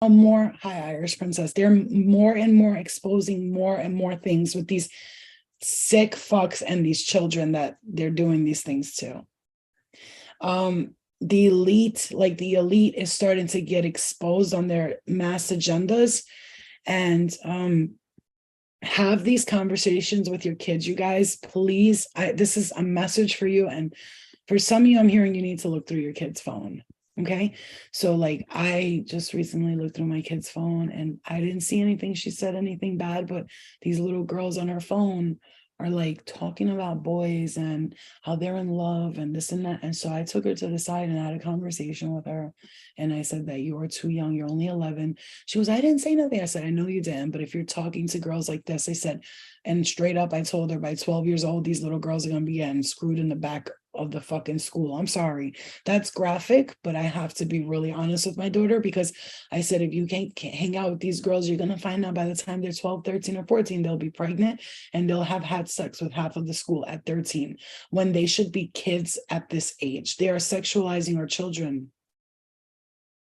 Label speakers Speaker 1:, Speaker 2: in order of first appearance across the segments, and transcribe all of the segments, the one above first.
Speaker 1: more, hi Irish princess, they're more and more exposing more and more things with these sick fucks and these children that they're doing these things to. The elite, like the elite is starting to get exposed on their mass agendas, and have these conversations with your kids, you guys, please. This is a message for you, and for some of you, I'm hearing you need to look through your kid's phone. Okay. So like I just recently looked through my kid's phone and I didn't see anything. She said anything bad, but these little girls on her phone are like talking about boys and how they're in love and this and that. And so I took her to the side and had a conversation with her. And I said that you are too young. You're only 11. She was, I didn't say nothing. I said, I know you didn't, but if you're talking to girls like this, I said, and straight up, I told her by 12 years old, these little girls are going to be getting screwed in the back of the fucking school. I'm sorry. That's graphic, but I have to be really honest with my daughter, because I said, if you can't hang out with these girls, you're going to find out by the time they're 12, 13, or 14, they'll be pregnant and they'll have had sex with half of the school at 13, when they should be kids at this age. They are sexualizing our children.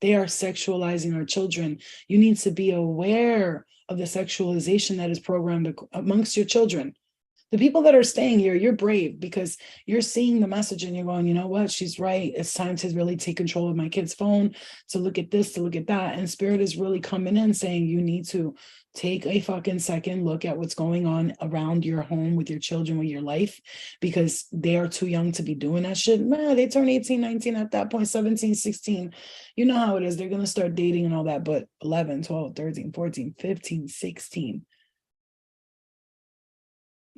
Speaker 1: They are sexualizing our children. You need to be aware of the sexualization that is programmed amongst your children. The people that are staying here, you're brave because you're seeing the message and you're going, you know what, she's right. It's time to really take control of my kid's phone, to look at this, to look at that. And Spirit is really coming in saying you need to take a fucking second look at what's going on around your home with your children, with your life, because they are too young to be doing that shit. Man, they turn 18, 19 at that point, 17, 16. You know how it is. They're going to start dating and all that, but 11, 12, 13, 14, 15, 16.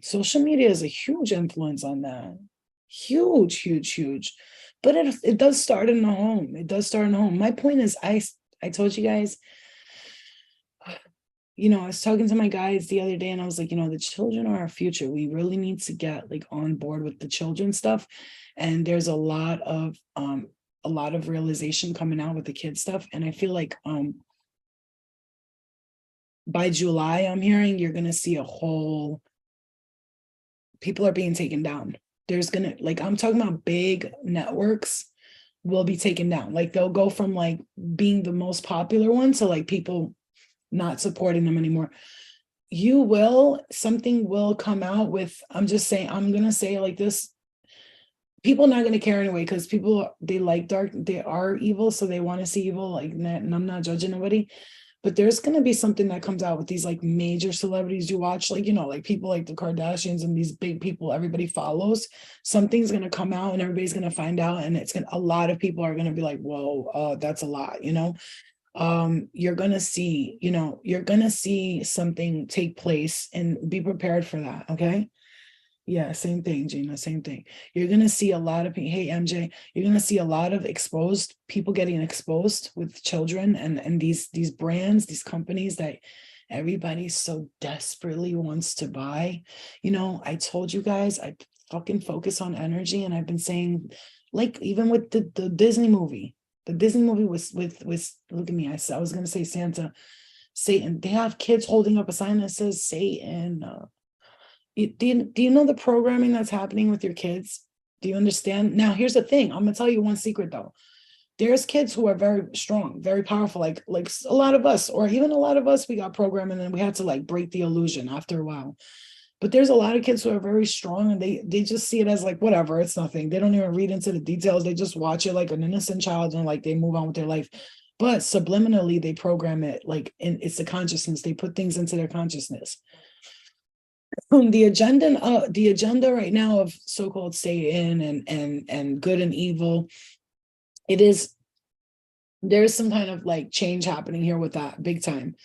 Speaker 1: Social media is a huge influence on that. Huge, huge, huge. But it does start in the home. It does start in the home. My point is, I told you guys, you know, I was talking to my guys the other day and I was like, you know, the children are our future. We really need to get like on board with the children stuff. And there's a lot of realization coming out with the kids stuff. And I feel like by July, I'm hearing you're gonna see a whole, people are being taken down. There's gonna, like, I'm talking about big networks will be taken down. Like they'll go from like being the most popular one to like people not supporting them anymore. Something will come out with, I'm just saying, I'm gonna say it like this. People not gonna care anyway, because people, they like dark, they are evil, so they want to see evil, like, and I'm not judging nobody. But there's going to be something that comes out with these like major celebrities you watch, like, you know, like people like the Kardashians and these big people everybody follows. Something's going to come out and everybody's going to find out. And a lot of people are going to be like, whoa, that's a lot, you know. You're going to see, you know, you're going to see something take place, and be prepared for that. Okay. Yeah, same thing, Gina, same thing. You're going to see a lot of, hey, MJ, you're going to see a lot of exposed people getting exposed with children, and these brands, these companies that everybody so desperately wants to buy. You know, I told you guys, I fucking focus on energy, and I've been saying, like, even with the Disney movie, was with, look at me, I was going to say Satan. They have kids holding up a sign that says Satan. Do you know the programming that's happening with your kids? Do you understand? Now, here's the thing. I'm gonna tell you one secret though. There's kids who are very strong, very powerful, like a lot of us, or even a lot of us, we got programmed and then we had to like break the illusion after a while. But there's a lot of kids who are very strong, and they just see it as like, whatever, it's nothing. They don't even read into the details. They just watch it like an innocent child, and like they move on with their life. But subliminally, they program it, like, and it's the consciousness. They put things into their consciousness. The agenda right now of so-called Satan and good and evil, there's some kind of like change happening here with that, big time.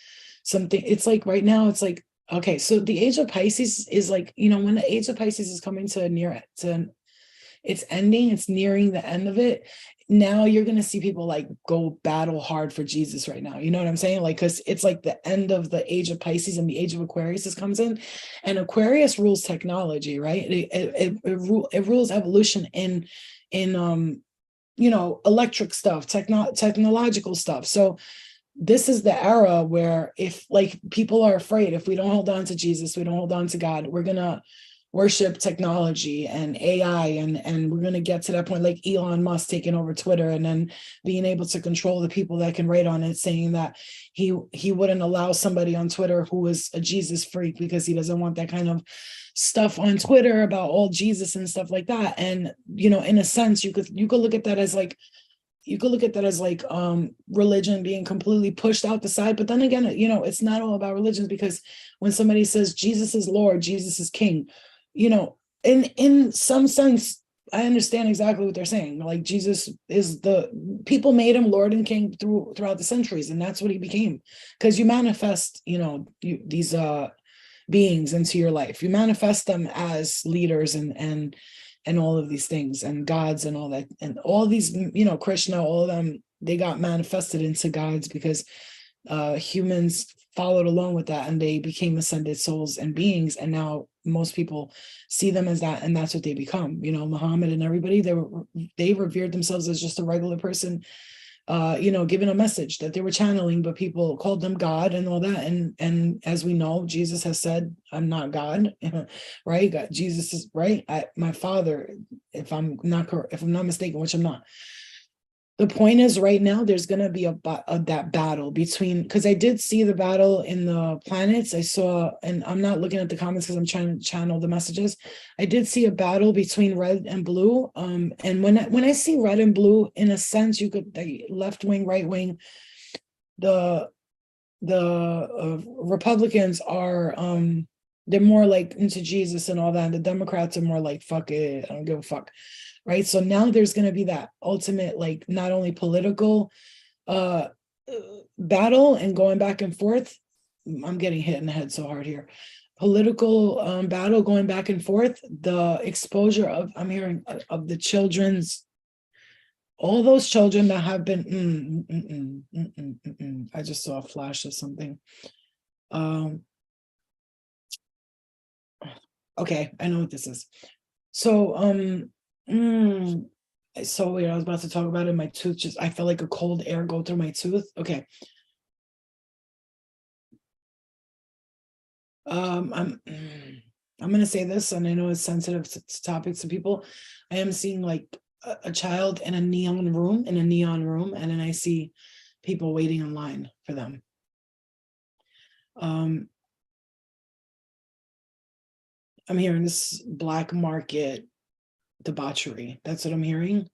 Speaker 1: It's like right now, it's like, okay, so the age of Pisces is like, you know, when the age of Pisces is coming to it's ending, it's nearing the end of it. Now you're going to see people like go battle hard for Jesus right now. You know what I'm saying? Like, because it's like the end of the age of Pisces and the age of Aquarius comes in, and Aquarius rules technology, right? It rules evolution in you know, electric stuff, technological stuff. So this is the era where if like people are afraid, if we don't hold on to Jesus, we don't hold on to God, we're worship technology and AI, and we're going to get to that point like Elon Musk taking over Twitter and then being able to control the people that can write on it, saying that he wouldn't allow somebody on Twitter who was a Jesus freak because he doesn't want that kind of stuff on Twitter about all Jesus and stuff like that. And in a sense, you could look at that as like religion being completely pushed out the side. But then again, it's not all about religions, because when somebody says Jesus is Lord, Jesus is King, in some sense, I understand exactly what they're saying. Like, Jesus is people made him Lord and King throughout the centuries, and that's what he became. Because you manifest, these beings into your life. You manifest them as leaders and all of these things, and gods and all that, and all these, Krishna, all of them, they got manifested into gods because humans followed along with that, and they became ascended souls and beings. And now most people see them as that, and that's what they become. Muhammad and everybody, they revered themselves as just a regular person, giving a message that they were channeling, but people called them God and all that. And as we know, Jesus has said, I'm not God, right? God, Jesus is right. My Father, if I'm not mistaken, which I'm not. The point is, right now, there's going to be that battle between, because I did see the battle in the planets. I saw, and I'm not looking at the comments because I'm trying to channel the messages. I did see a battle between red and blue. And when I see red and blue, in a sense, you could, the left wing, right wing, the Republicans are, they're more like into Jesus and all that. And the Democrats are more like, fuck it, I don't give a fuck. Right. So now there's going to be that ultimate, like, not only political battle and going back and forth. I'm getting hit in the head so hard here. Political battle going back and forth. The exposure of, I'm hearing, of the children's, all those children that have been, I just saw a flash of something. Okay, I know what this is. So, it's so weird. I was about to talk about it. My tooth I felt like a cold air go through my tooth. Okay. I'm gonna say this, and I know it's sensitive topics to people. I am seeing like a child in a neon room, and then I see people waiting in line for them. I'm hearing this black market debauchery. That's what I'm hearing.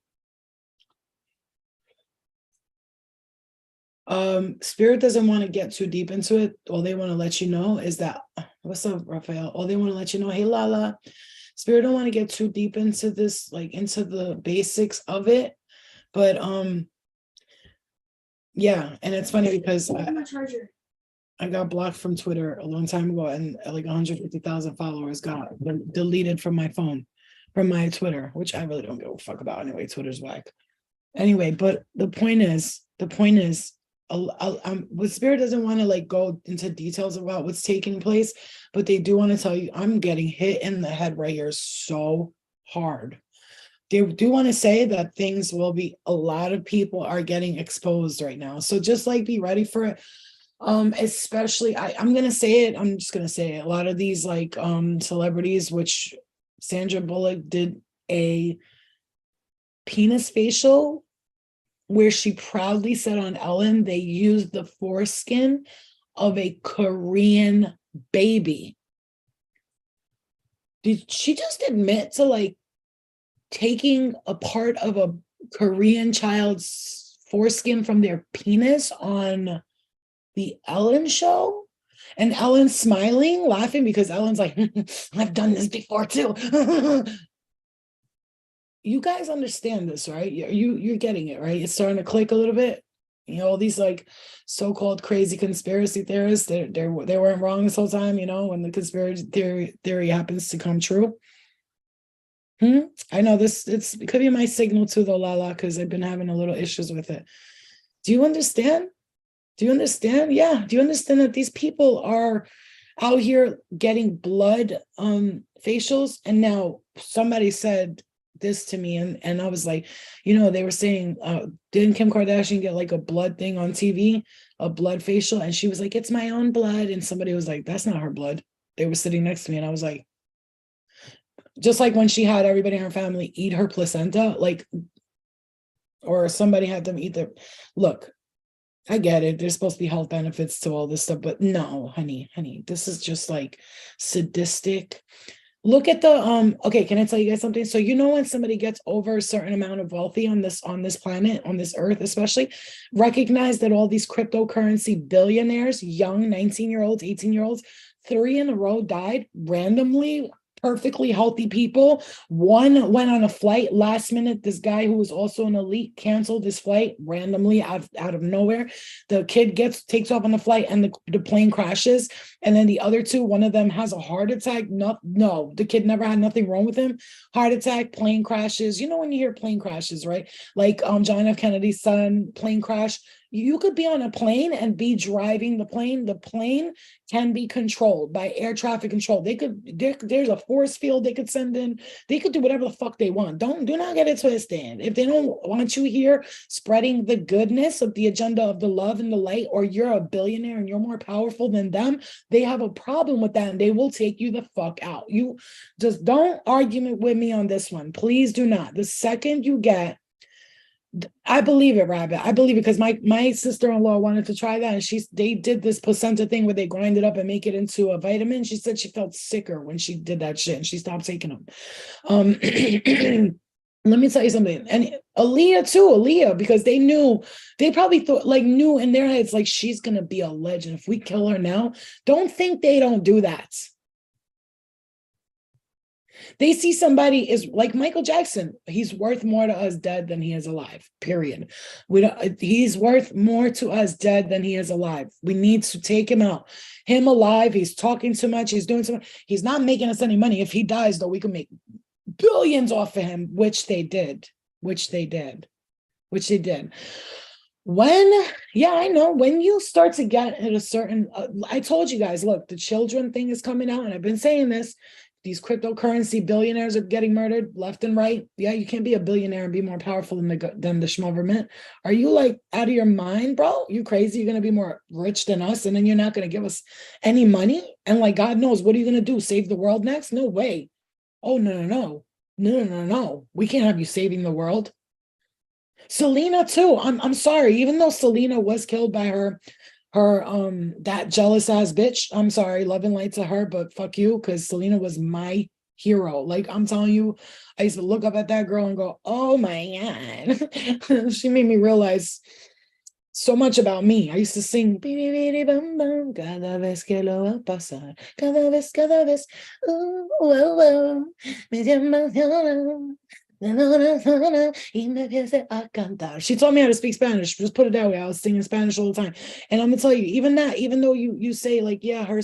Speaker 1: Spirit doesn't want to get too deep into it. All they want to let you know is that, what's up, Raphael? All they want to let you know, hey, Lala. Spirit don't want to get too deep into this, like into the basics of it. But yeah, and it's funny because I got blocked from Twitter a long time ago, and like 150,000 followers got deleted from my phone, from my Twitter, which I really don't give a fuck about anyway. Twitter's whack. Anyway, but the point is, what Spirit doesn't want to like go into details about what's taking place, but they do want to tell you, I'm getting hit in the head right here so hard. They do want to say that things will be, a lot of people are getting exposed right now. So just like be ready for it. Especially, I'm gonna say it, I'm just gonna say it. A lot of these like celebrities, which Sandra Bullock did a penis facial where she proudly said on Ellen they used the foreskin of a Korean baby. Did she just admit to like taking a part of a Korean child's foreskin from their penis on the Ellen show? And Ellen's smiling, laughing, because Ellen's like, I've done this before too. You guys understand this, right? You're getting it, right? It's starting to click a little bit. All these like so-called crazy conspiracy theorists, they weren't wrong this whole time, when the conspiracy theory happens to come true. I know it could be my signal too, though, Lala, because I've been having a little issues with it. Do you understand? Do you understand? Yeah. Do you understand that these people are out here getting blood facials? And now somebody said this to me, and I was like, they were saying, didn't Kim Kardashian get like a blood thing on TV, a blood facial? And she was like, it's my own blood. And somebody was like, that's not her blood. They were sitting next to me, and I was like, Just like when she had everybody in her family eat her placenta, like, or somebody had them eat their, look, I get it. There's supposed to be health benefits to all this stuff, but no, honey, this is just like sadistic. Look at the okay, can I tell you guys something? So you know when somebody gets over a certain amount of wealthy on this planet, on this earth especially, recognize that all these cryptocurrency billionaires, young 19-year-olds, 18-year-olds, 3 in a row died randomly, perfectly healthy people. One went on a flight last minute. This guy who was also an elite canceled his flight randomly out of nowhere. The kid takes off on the flight and the plane crashes. And then the other two, one of them has a heart attack. No, the kid never had nothing wrong with him. Heart attack, plane crashes. You know when you hear plane crashes, right? Like John F. Kennedy's son, plane crash. You could be on a plane and be driving the plane. The plane can be controlled by air traffic control. There's a force field they could send in. They could do whatever the fuck they want. Do not get it twisted. If they don't want you here spreading the goodness of the agenda of the love and the light, or you're a billionaire and you're more powerful than them, they have a problem with that and they will take you the fuck out. You just don't argue with me on this one. Please do not. The second you get, I believe it, Rabbit. I believe it because my sister-in-law wanted to try that, and they did this placenta thing where they grind it up and make it into a vitamin. She said she felt sicker when she did that shit, and she stopped taking them. Let me tell you something, and Aaliyah too, because they probably knew in their heads like she's gonna be a legend. If we kill her now, don't think they don't do that. They see somebody is like Michael Jackson. He's worth more to us dead than he is alive, period. He's worth more to us dead than he is alive. We need to take him out. Him alive, he's talking too much. He's doing too much. He's not making us any money. If he dies, though, we can make billions off of him, which they did. I know when you start to get at a certain, I told you guys, look, the children thing is coming out, and I've been saying this. These cryptocurrency billionaires are getting murdered left and right. Yeah, you can't be a billionaire and be more powerful than the schmoverment. Are you like out of your mind, bro? You crazy? You're gonna be more rich than us, and then you're not gonna give us any money? And like God knows, what are you gonna do? Save the world next? No way. Oh no. We can't have you saving the world. Selena too. I'm sorry. Even though Selena was killed by her that jealous ass bitch. I'm sorry, love and light to her, but fuck you, because Selena was my hero. Like I'm telling you, I used to look up at that girl and go, oh my God. She made me realize so much about me. I used to sing cada vez que lo va a pasar, cada vez, me llama. She taught me how to speak Spanish. Just put it that way. I was singing Spanish all the time. And I'm gonna tell you, even though you say like, yeah, her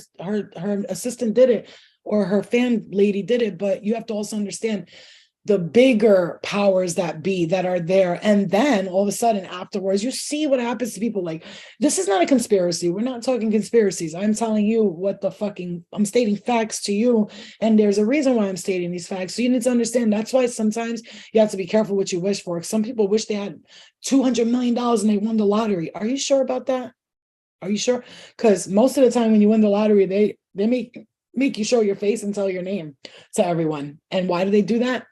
Speaker 1: assistant did it or her fan lady did it, but you have to also understand the bigger powers that be that are there. And then all of a sudden afterwards, you see what happens to people. Like, this is not a conspiracy. We're not talking conspiracies. I'm telling you I'm stating facts to you. And there's a reason why I'm stating these facts. So you need to understand that's why sometimes you have to be careful what you wish for. Some people wish they had $200 million and they won the lottery. Are you sure about that? Are you sure? Because most of the time when you win the lottery, they make you show your face and tell your name to everyone. And why do they do that?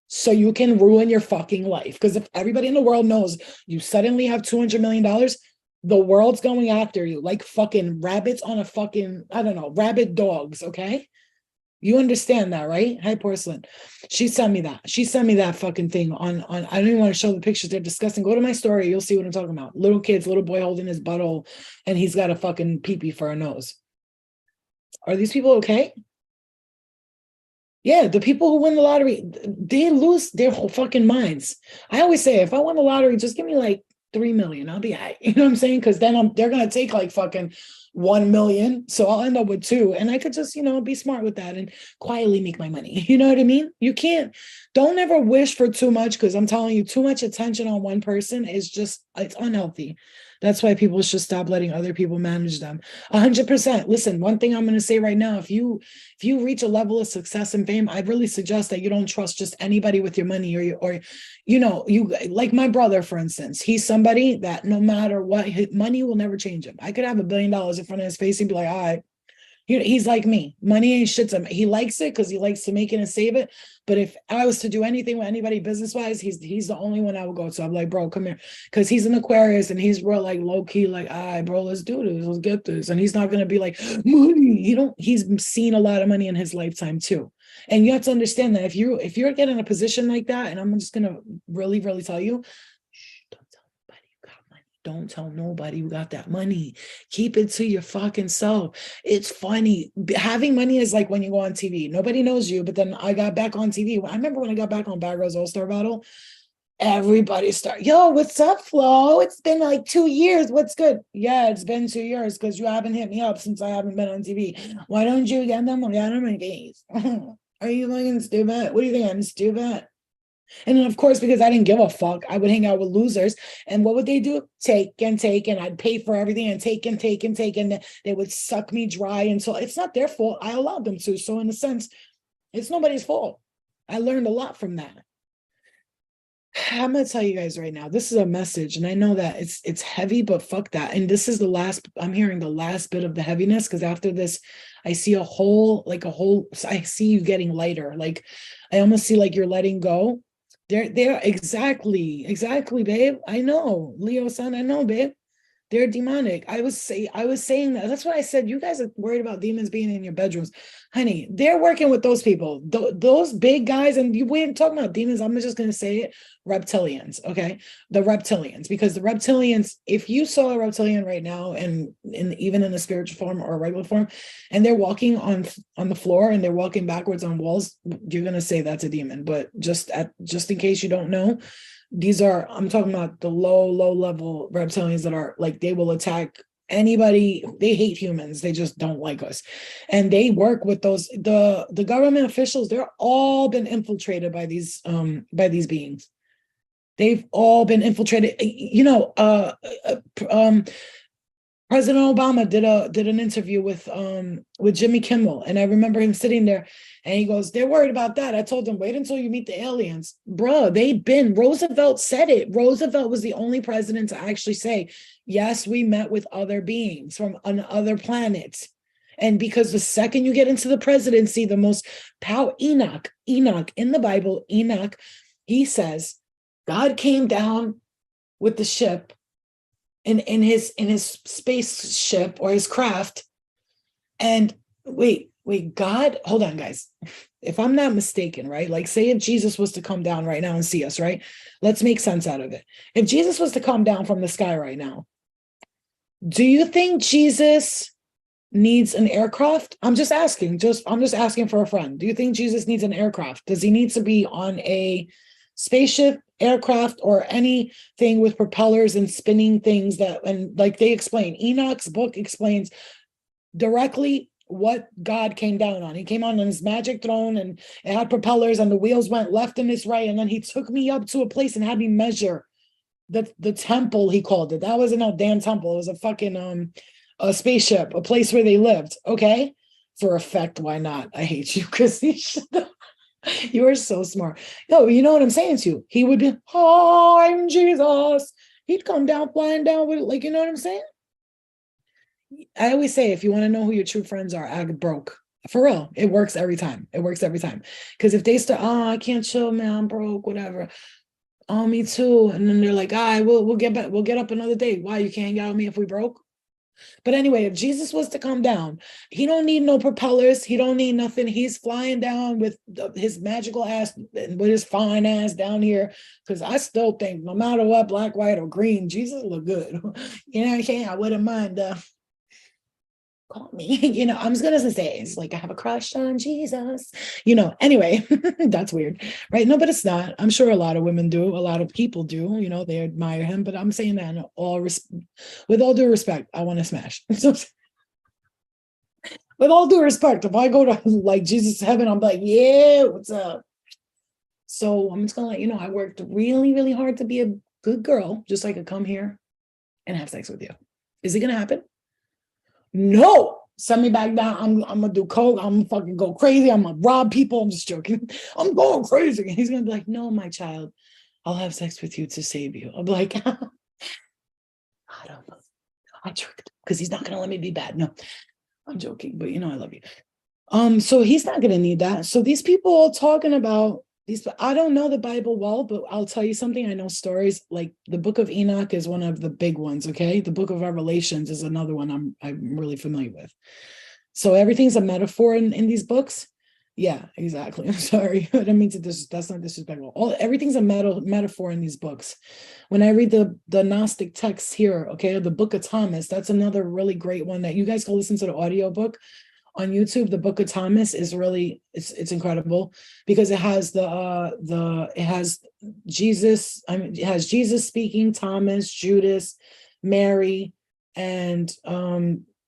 Speaker 1: So you can ruin your fucking life. Because if everybody in the world knows you suddenly have $200 million, the world's going after you like fucking rabbits on a fucking, I don't know, rabid dogs, okay? You understand that, right? Hi, Porcelain. She sent me that fucking thing on I don't even want to show the pictures. They're disgusting. Go to my story. You'll see what I'm talking about. Little boy holding his butthole, and he's got a fucking pee-pee for a nose. Are these people okay? Yeah, the people who win the lottery, they lose their whole fucking minds. I always say, if I won the lottery, just give me like 3 million. I'll be all right. You know what I'm saying? Because then they're going to take like fucking 1 million. So I'll end up with 2. And I could just, be smart with that and quietly make my money. You know what I mean? Don't ever wish for too much, because I'm telling you, too much attention on one person it's unhealthy. That's why people should stop letting other people manage them. 100%. Listen, one thing I'm going to say right now, if you reach a level of success and fame, I really suggest that you don't trust just anybody with your money, or you like my brother, for instance. He's somebody that no matter what, money will never change him. I could have $1 billion in front of his face and be like, all right, He's like me. Money ain't shit to him. He likes it because he likes to make it and save it. But if I was to do anything with anybody business wise, he's the only one I would go to. I'm like, bro, come here, because he's an Aquarius and he's real like low key, like, all right, bro, let's do this, let's get this. And he's not gonna be like money. He's seen a lot of money in his lifetime too. And you have to understand that if you're getting a position like that, and I'm just gonna really, really tell you, don't tell nobody you got that money. Keep it to your fucking self. It's funny. Having money is like when you go on TV. Nobody knows you, but then I got back on TV. I remember when I got back on Bad Girls All-Star Battle, everybody started, yo, what's up, Flo? It's been like 2 years. What's good? Yeah, it's been 2 years because you haven't hit me up since I haven't been on TV. Why don't you get them on my face? Are you fucking stupid? What do you think? I'm stupid? And then, of course, because I didn't give a fuck, I would hang out with losers. And what would they do? Take and take, and I'd pay for everything and take and take and take. And they would suck me dry until it's not their fault. I allowed them to. So in a sense, it's nobody's fault. I learned a lot from that. I'm gonna tell you guys right now, this is a message, and I know that it's heavy, but fuck that. And this is the last, I'm hearing the last bit of the heaviness, because after this, I see I see you getting lighter. Like I almost see like you're letting go. They're exactly, babe. I know, Leo son, I know, babe. They're demonic. I was saying that. That's what I said. You guys are worried about demons being in your bedrooms. Honey, they're working with those people. Those big guys, and we ain't talking about demons. I'm just going to say it. Reptilians, okay? The reptilians. Because the reptilians, if you saw a reptilian right now, and even in a spiritual form or a regular form, and they're walking on the floor and they're walking backwards on walls, you're going to say that's a demon. But just in case you don't know, I'm talking about the low level reptilians that are like, they will attack anybody. They hate humans. They just don't like us. And they work with the government officials. They're all been infiltrated by these beings. They've all been infiltrated. President Obama did an interview with Jimmy Kimmel, and I remember him sitting there, and he goes, "They're worried about that." I told him, "Wait until you meet the aliens, bro. Roosevelt said it. Roosevelt was the only president to actually say, yes, we met with other beings from other planets." And because the second you get into the presidency, the most Enoch in the Bible, Enoch, he says, God came down with the ship in his spaceship or his craft. And wait, God, hold on, guys. If I'm not mistaken, right? Like, say if Jesus was to come down right now and see us, right? Let's make sense out of it. If Jesus was to come down from the sky right now, do you think Jesus needs an aircraft? I'm just asking for a friend. Do you think Jesus needs an aircraft? Does he need to be on a spaceship, aircraft, or anything with propellers and spinning things and like they explain, Enoch's book explains directly what God came down on. He came on his magic throne, and it had propellers, and the wheels went left and this right. And then he took me up to a place and had me measure the temple, he called it. That wasn't a damn temple. It was a fucking a spaceship, a place where they lived. Okay. For effect, why not? I hate you, Chrissy. You are so smart. No, you know what I'm saying to you. He would be, "Oh, I'm Jesus." He'd come down, flying down with it. Like, you know what I'm saying? I always say, if you want to know who your true friends are, act broke. For real. It works every time. Because if they start, "Oh, I can't chill, man, I'm broke, whatever." "Oh, me too." And then they're like, "All right, we'll get back. We'll get up another day." Why? You can't hang out with me if we broke? But anyway, if Jesus was to come down, he don't need no propellers. He don't need nothing. He's flying down with his magical ass, with his fine ass down here. Because I still think, no matter what, black, white, or green, Jesus look good. You know what I'm saying? I wouldn't mind call me. I'm just gonna say it's like I have a crush on Jesus. Anyway, that's weird, right? No, but it's not. I'm sure a lot of women do, a lot of people do, they admire him, but I'm saying that with all due respect, I want to smash. So, with all due respect, if I go to like Jesus' heaven, I'm like, yeah, what's up? So I'm just gonna let you know, I worked really, really hard to be a good girl, just so I could come here and have sex with you. Is it gonna happen? No, send me back down. I'm gonna do coke. I'm gonna fucking go crazy. I'm gonna rob people. I'm just joking. I'm going crazy. And he's gonna be like, "No, my child, I'll have sex with you to save you." I'm like, I don't know. I tricked him because he's not gonna let me be bad. No. I'm joking, but I love you. So he's not gonna need that. So these people talking about these, I don't know the Bible well, but I'll tell you something. I know stories like the Book of Enoch is one of the big ones. Okay, the Book of Revelations is another one I'm really familiar with. So everything's a metaphor in these books. Yeah, exactly. I'm sorry. I don't mean to that's not disrespectful. Everything's a metaphor in these books. When I read the Gnostic texts here, okay, the Book of Thomas, that's another really great one that you guys can listen to the audiobook on YouTube. The Book of Thomas is really it's incredible because it has it has Jesus, it has Jesus speaking, Thomas, Judas, Mary, and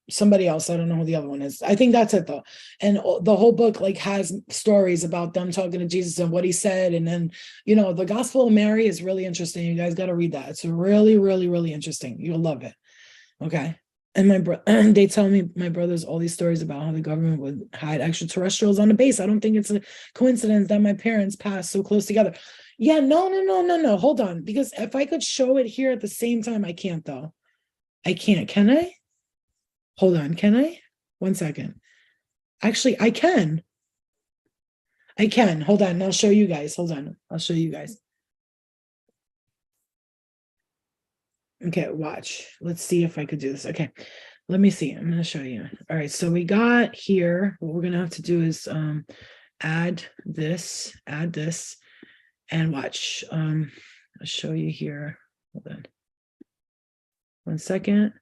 Speaker 1: somebody else. I don't know who the other one is. I think that's it though. And the whole book like has stories about them talking to Jesus and what he said. And then, the Gospel of Mary is really interesting. You guys got to read that. It's really, really, really interesting. You'll love it. Okay. And they tell me, my brothers, all these stories about how the government would hide extraterrestrials on the base. I don't think it's a coincidence that my parents passed so close together. Yeah, no. Hold on. Because if I could show it here at the same time, I can't though. I can't. Can I? Hold on. Can I? 1 second. Actually, I can. Hold on. I'll show you guys. Hold on. I'll show you guys. Okay, watch. Let's see if I could do this. Okay, let me see. I'm going to show you. All right, so we got here. What we're going to have to do is add this, and watch. I'll show you here. Hold on. 1 second.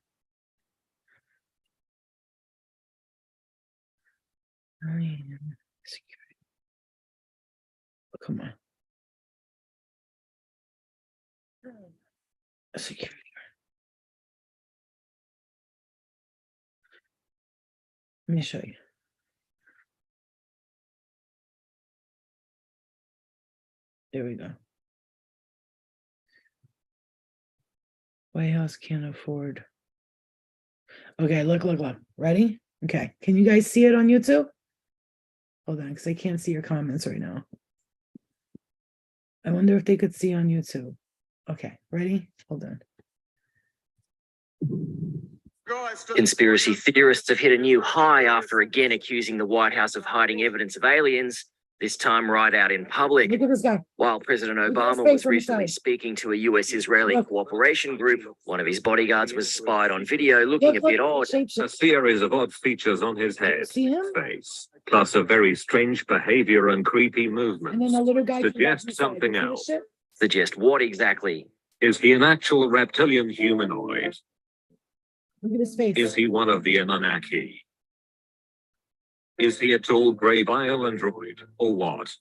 Speaker 1: Oh, come on. Security. Let me show you. There we go. White House can't afford. Okay, look. Ready? Okay. Can you guys see it on YouTube? Hold on, because I can't see your comments right now. I wonder if they could see on YouTube. Okay, ready? Hold on.
Speaker 2: Conspiracy theorists have hit a new high after again accusing the White House of hiding evidence of aliens, this time right out in public.
Speaker 1: Look at this guy.
Speaker 2: While President Obama was recently speaking to a US-Israeli cooperation group, one of his bodyguards was spied on video looking a bit odd.
Speaker 3: A series of odd features on his head, face, plus a very strange behavior and creepy movements.
Speaker 1: And then a little guy
Speaker 3: suggest something else.
Speaker 2: Suggest what exactly?
Speaker 3: Is he an actual reptilian humanoid?
Speaker 1: Look at his face.
Speaker 3: Is he one of the Anunnaki? Is he a tall grey bio android, or what?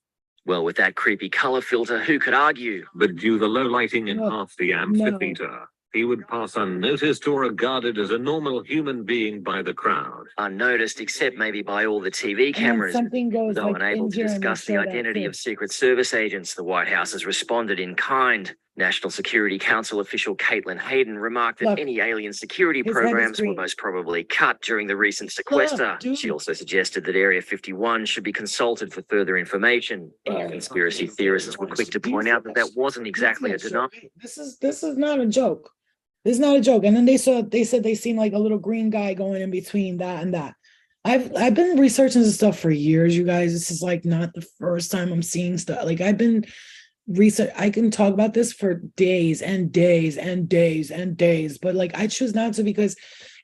Speaker 2: Well, with that creepy color filter, who could argue?
Speaker 3: But due the low lighting in half the amphitheater, he would pass unnoticed or regarded as a normal human being by the crowd.
Speaker 2: Unnoticed, except maybe by all the TV cameras. Though
Speaker 1: like
Speaker 2: unable to discuss the identity of Secret Service agents, the White House has responded in kind. National Security Council official Caitlin Hayden remarked that any alien security programs were most probably cut during the recent sequester. She also suggested that Area 51 should be consulted for further information. Conspiracy theorists were quick to point out that wasn't exactly a denial.
Speaker 1: This is not a joke. This is not a joke. And then they said they seen like a little green guy going in between that and that. I've been researching this stuff for years, you guys. This is like not the first time I'm seeing stuff. Like I've been research. I can talk about this for days and days and days and days, but like I choose not to because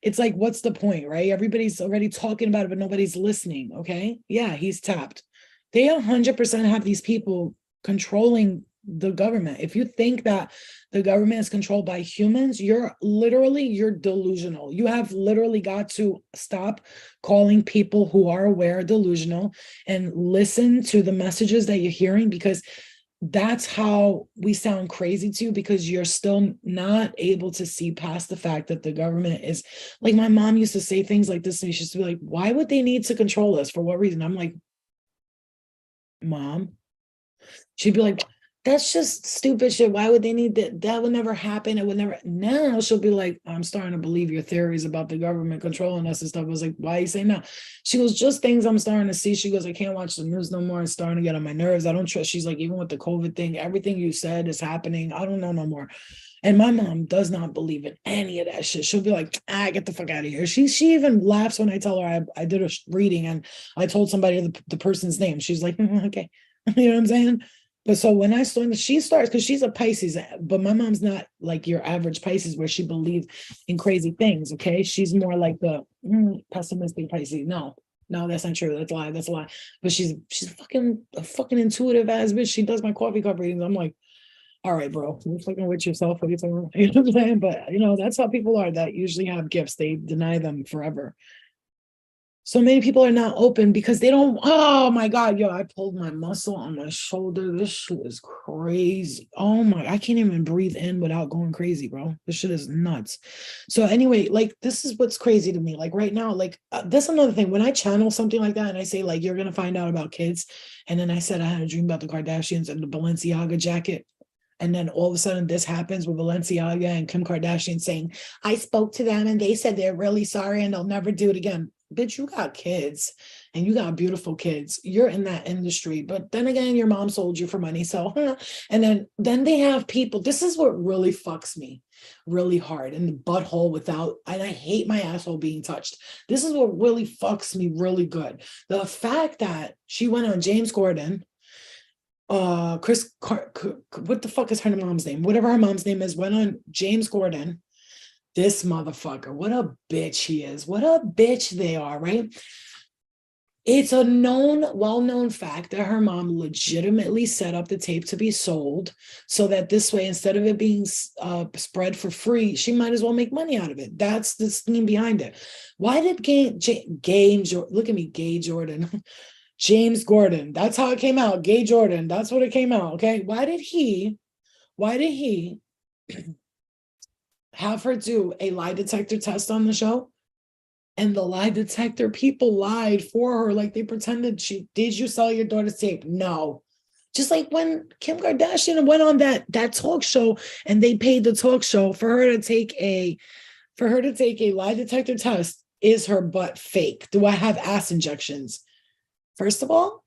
Speaker 1: it's like, what's the point, right? Everybody's already talking about it, but nobody's listening. Okay. Yeah, he's tapped. They 100% have these people controlling the government. If you think that the government is controlled by humans, you're delusional. You have literally got to stop calling people who are aware delusional and listen to the messages that you're hearing, because that's how we sound crazy to you, because you're still not able to see past the fact that the government is like, my mom used to say things like this, and she used to be like, why would they need to control us? For what reason? I'm like, Mom, she'd be like, that's just stupid shit. Why would they need that? That would never happen. It would never. Now she'll be like, I'm starting to believe your theories about the government controlling us and stuff. I was like, why are you saying that? She goes, just things I'm starting to see. She goes, I can't watch the news no more. It's starting to get on my nerves. I don't trust. She's like, even with the COVID thing, everything you said is happening. I don't know no more. And my mom does not believe in any of that shit. She'll be like, get the fuck out of here. She even laughs when I tell her I did a reading and I told somebody the person's name. She's like, okay. You know what I'm saying? But so when she starts, because she's a Pisces, but my mom's not like your average Pisces where she believes in crazy things. Okay. She's more like the pessimistic Pisces. No, that's not true. That's a lie. That's a lie. But she's a fucking intuitive ass bitch. She does my coffee cup readings. I'm like, all right, bro, you're fucking with yourself. What are you talking about? You know what I'm saying? But that's how people are that usually have gifts. They deny them forever. So many people are not open because they don't. Oh my God, yo, I pulled my muscle on my shoulder. This shit is crazy. Oh my, I can't even breathe in without going crazy, bro. This shit is nuts. So anyway, like this is what's crazy to me. Like right now, like this is another thing. When I channel something like that and I say like, you're going to find out about kids. And then I said, I had a dream about the Kardashians and the Balenciaga jacket. And then all of a sudden this happens with Balenciaga and Kim Kardashian saying, I spoke to them and they said they're really sorry and they'll never do it again. Bitch, you got kids and you got beautiful kids. You're in that industry. But then again, your mom sold you for money. So, and then they have people. This is what really fucks me really hard in the butthole and I hate my asshole being touched. This is what really fucks me really good. The fact that she went on James Corden, what the fuck is her mom's name? Whatever her mom's name is, went on James Corden. This motherfucker, what a bitch he is. What a bitch they are, right? It's a well-known fact that her mom legitimately set up the tape to be sold so that this way, instead of it being spread for free, she might as well make money out of it. That's the scheme behind it. Why did look at me, Gay Jordan, James Gordon, that's how it came out. Gay Jordan, that's what it came out, okay? Why did he have her do a lie detector test on the show? And the lie detector people lied for her, like they pretended did you sell your daughter's tape? No. Just like when Kim Kardashian went on that talk show and they paid the talk show for her to take a lie detector test. Is her butt fake? Do I have ass injections? First of all,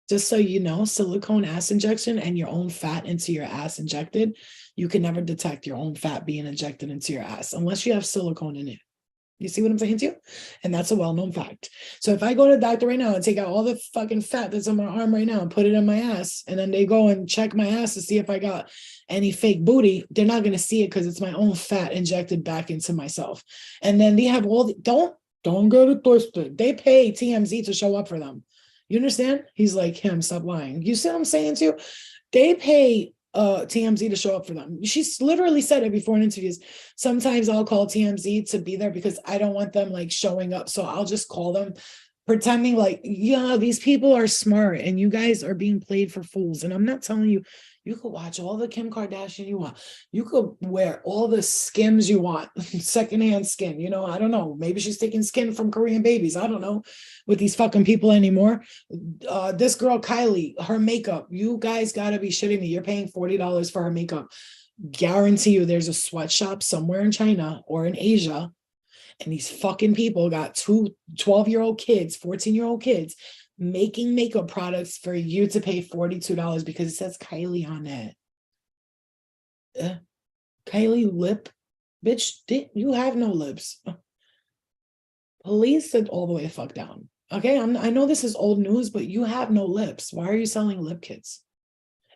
Speaker 1: just so you know, silicone ass injection and your own fat into your ass injected, you can never detect your own fat being injected into your ass unless you have silicone in it. You see what I'm saying to you? And that's a well-known fact. So if I go to the doctor right now and take out all the fucking fat that's on my arm right now and put it in my ass, and then they go and check my ass to see if I got any fake booty, they're not going to see it because it's my own fat injected back into myself. And then they have don't get it twisted. They pay TMZ to show up for them. You understand? He's like, him, stop lying. You see what I'm saying to you? They pay TMZ to show up for them. She's literally said it before in interviews. Sometimes I'll call TMZ to be there because I don't want them like showing up. So I'll just call them pretending like, yeah, these people are smart and you guys are being played for fools. And I'm not telling you, you could watch all the Kim Kardashian you want. You could wear all the Skims you want, secondhand skin. I don't know. Maybe she's taking skin from Korean babies. I don't know with these fucking people anymore. This girl, Kylie, her makeup. You guys got to be shitting me. You're paying $40 for her makeup. Guarantee you there's a sweatshop somewhere in China or in Asia. And these fucking people got 12-year-old kids, 14-year-old kids making makeup products for you to pay $42 because it says Kylie on it. Kylie lip, bitch, you have no lips. Please sit all the way the fuck down. Okay, I know this is old news, but you have no lips. Why are you selling lip kits?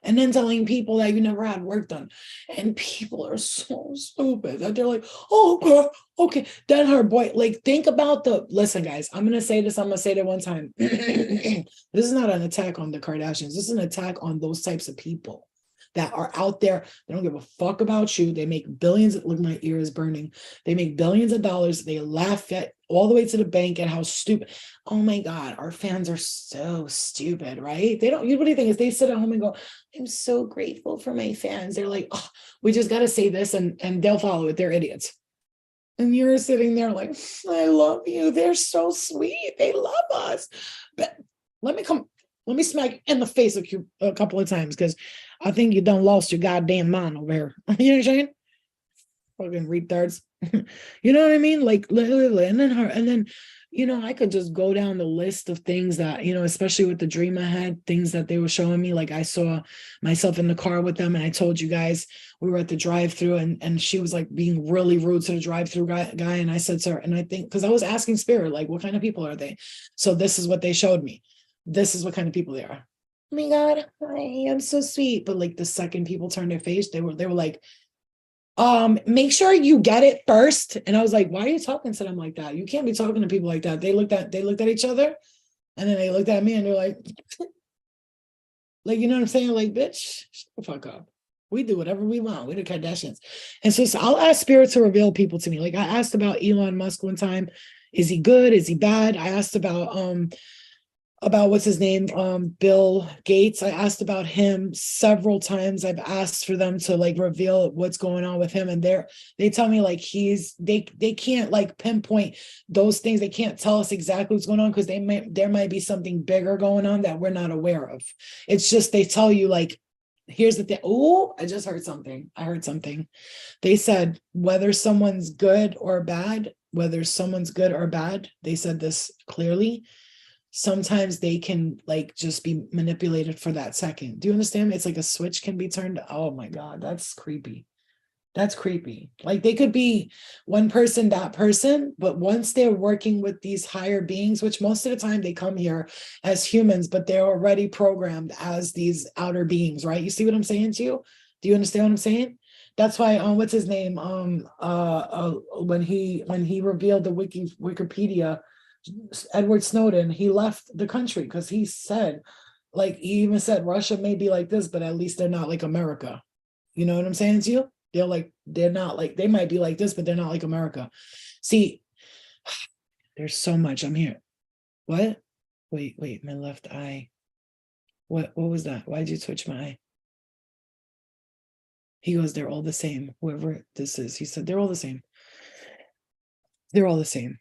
Speaker 1: And then telling people that you never had work done. And people are so stupid that they're like, oh, God, okay. Then her boy, like, think about listen, guys, I'm going to say this. I'm going to say it one time. This is not an attack on the Kardashians. This is an attack on those types of people that are out there. They don't give a fuck about you. They make billions. Look, my ear is burning. They make billions of dollars. They laugh at all the way to the bank at how stupid. Oh my God, our fans are so stupid, right? What do you think is they sit at home and go, I'm so grateful for my fans. They're like, oh, we just got to say this and they'll follow it. They're idiots. And you're sitting there like, I love you. They're so sweet. They love us. But let me smack you in the face a couple of times because I think you done lost your goddamn mind over here. You know what I'm saying? Fucking retards. You know what I mean? Like literally. And then I could just go down the list of things that, especially with the dream I had, things that they were showing me. Like I saw myself in the car with them, and I told you guys we were at the drive-through, and she was like being really rude to the drive-through guy. And I said to her, and I think because I was asking Spirit, like, what kind of people are they? So this is what they showed me. This is what kind of people they are. Oh my God, I am so sweet. But like the second people turned their face, they were like, make sure you get it first. And I was like, why are you talking to them like that? You can't be talking to people like that. They looked at each other, and then they looked at me, and they're like, like, you know what I'm saying? Like, bitch, shut the fuck up. We do whatever we want. We're the Kardashians. And so I'll ask Spirit to reveal people to me. Like I asked about Elon Musk one time. Is he good? Is he bad? I asked about what's his name, Bill Gates. I asked about him several times. I've asked for them to like reveal what's going on with him, and they tell me like they can't like pinpoint those things. They can't tell us exactly what's going on because there might be something bigger going on that we're not aware of. It's just they tell you like, here's the thing. Oh, I just heard something. I heard something. They said whether someone's good or bad, they said this clearly. Sometimes they can like just be manipulated for that second. Do you understand? It's like a switch can be turned. Oh my God, that's creepy. That's creepy. Like they could be one person, that person, but once they're working with these higher beings, which most of the time they come here as humans, but they're already programmed as these outer beings, right? You see what I'm saying to you? Do you understand what I'm saying? That's why what's his name? When he revealed the Wikipedia, Edward Snowden, he left the country because he said, like, he even said Russia may be like this, but at least they're not like America. You know what I'm saying to you? They're not like, they might be like this, but they're not like America. See, there's so much. I'm here. What? Wait, my left eye. What was that? Why'd you twitch my eye? He goes, they're all the same. Whoever this is, he said, they're all the same. They're all the same.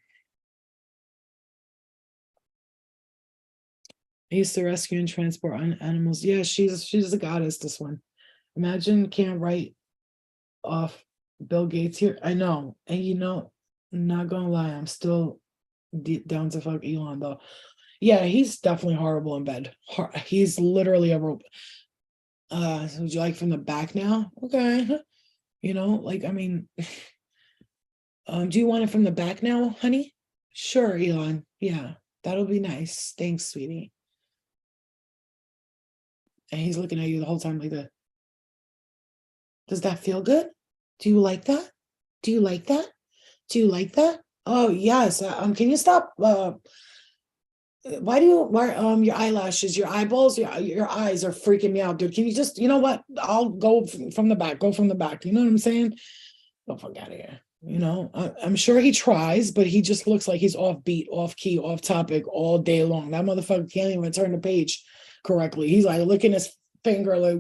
Speaker 1: I used to rescue and transport animals. Yeah, she's a goddess, this one. Imagine can't write off Bill Gates here. I know. And I'm not gonna lie, I'm still down to fuck Elon though. Yeah, he's definitely horrible in bed. He's literally a robot. So would you like from the back now? Okay. Like, I mean, do you want it from the back now, honey? Sure, Elon. Yeah, that'll be nice. Thanks, sweetie. And he's looking at you the whole time like that. Does that feel good? Do you like that? Do you like that? Do you like that? Oh, yes. Can you stop? Why your eyelashes, your eyeballs, your eyes are freaking me out, dude. Can you just, you know what? I'll go from the back. Go from the back. You know what I'm saying? Don't fuck out of here. I'm sure he tries, but he just looks like he's off beat, off key, off topic all day long. That motherfucker can't even turn the page correctly. He's like licking his finger, like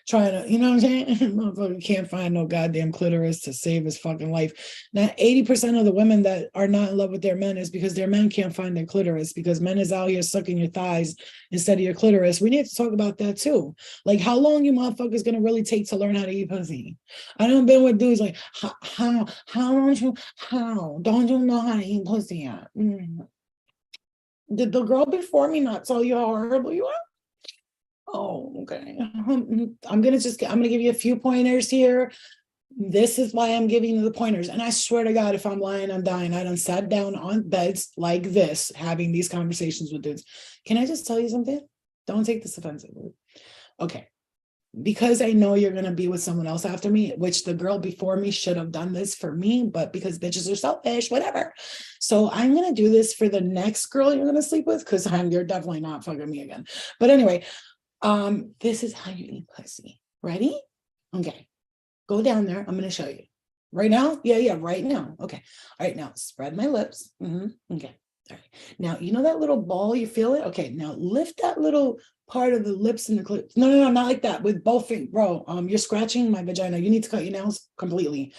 Speaker 1: trying to, you know what I'm saying? Motherfucker can't find no goddamn clitoris to save his fucking life. Now, 80% of the women that are not in love with their men is because their men can't find their clitoris, because men is out here sucking your thighs instead of your clitoris. We need to talk about that too. Like, how long you motherfuckers gonna really take to learn how to eat pussy? I done been with dudes like, how don't you know how to eat pussy yet? Did the girl before me not tell you how horrible you are? Oh, okay. I'm gonna give you a few pointers here. This is why I'm giving you the pointers. And I swear to God, if I'm lying, I'm dying. I done sat down on beds like this, having these conversations with dudes. Can I just tell you something? Don't take this offensively. Okay. Because I know you're gonna be with someone else after me, which the girl before me should have done this for me, but because bitches are selfish, whatever. So I'm gonna do this for the next girl you're gonna sleep with, because you're definitely not fucking me again. But anyway, this is how you eat pussy. Ready? Okay. Go down there. I'm going to show you. Right now? Yeah, right now. Okay. All right, now spread my lips. Okay. All right. Now, you know that little ball, you feel it? Okay, now lift that little part of the lips and the clip. No, not like that. With both fingers. Bro, you're scratching my vagina. You need to cut your nails completely.